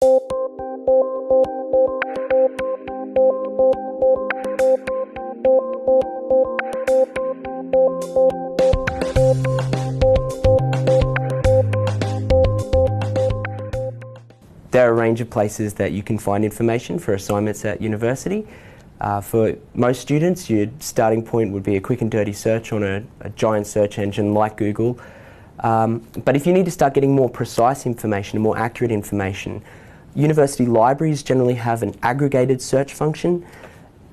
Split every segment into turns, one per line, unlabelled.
There are a range of places that you can find information for assignments at university. For most students, your starting point would be a quick and dirty search on a giant search engine like Google. But if you need to start getting more precise information, more accurate information, university libraries generally have an aggregated search function,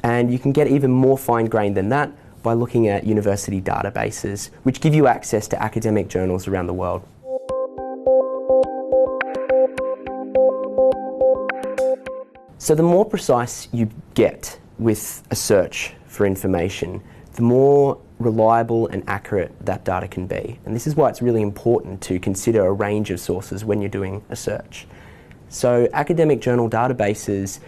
and you can get even more fine-grained than that by looking at university databases, which give you access to academic journals around the world. So the more precise you get with a search for information, the more reliable and accurate that data can be. And this is why it's really important to consider a range of sources when you're doing a search. So academic journal databases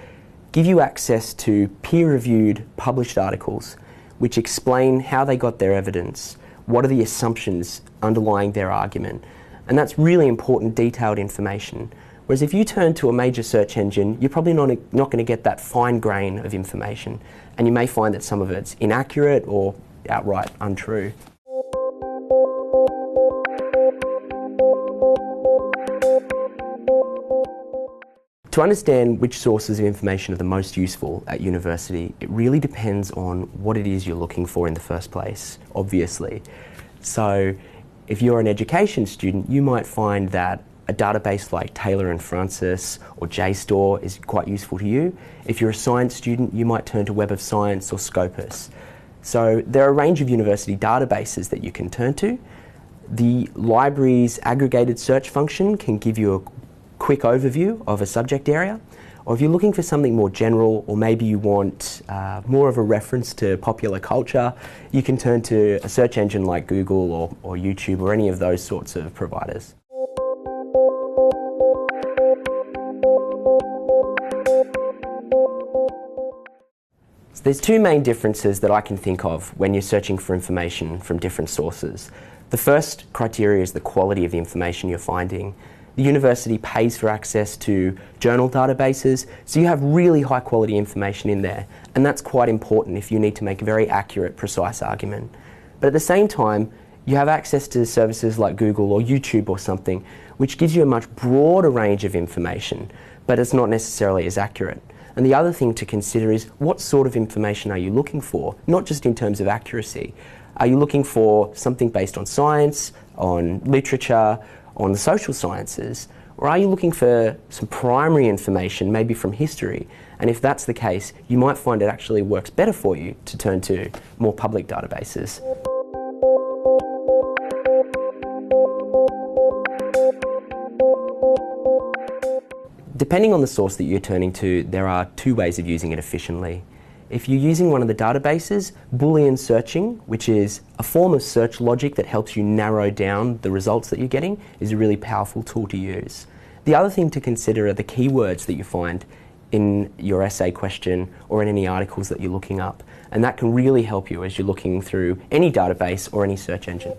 give you access to peer-reviewed published articles which explain how they got their evidence, what are the assumptions underlying their argument, and that's really important detailed information. Whereas if you turn to a major search engine, you're probably not going to get that fine grain of information, and you may find that some of it's inaccurate or outright untrue. To understand which sources of information are the most useful at university, it really depends on what it is you're looking for in the first place, obviously. So if you're an education student, you might find that a database like Taylor and Francis or JSTOR is quite useful to you. If you're a science student, you might turn to Web of Science or Scopus. So there are a range of university databases that you can turn to. The library's aggregated search function can give you a quick overview of a subject area, or if you're looking for something more general, or maybe you want more of a reference to popular culture, you can turn to a search engine like Google or YouTube or any of those sorts of providers. So there's two main differences that I can think of when you're searching for information from different sources. The first criteria is the quality of the information you're finding. The university pays for access to journal databases, so you have really high quality information in there, and that's quite important if you need to make a very accurate, precise argument. But at the same time, you have access to services like Google or YouTube or something, which gives you a much broader range of information, but it's not necessarily as accurate. And the other thing to consider is what sort of information are you looking for, not just in terms of accuracy. Are you looking for something based on science, on literature, on the social sciences, or are you looking for some primary information, maybe from history? And if that's the case, you might find it actually works better for you to turn to more public databases. Depending on the source that you're turning to, there are two ways of using it efficiently. If you're using one of the databases, Boolean searching, which is a form of search logic that helps you narrow down the results that you're getting, is a really powerful tool to use. The other thing to consider are the keywords that you find in your essay question or in any articles that you're looking up, and that can really help you as you're looking through any database or any search engine.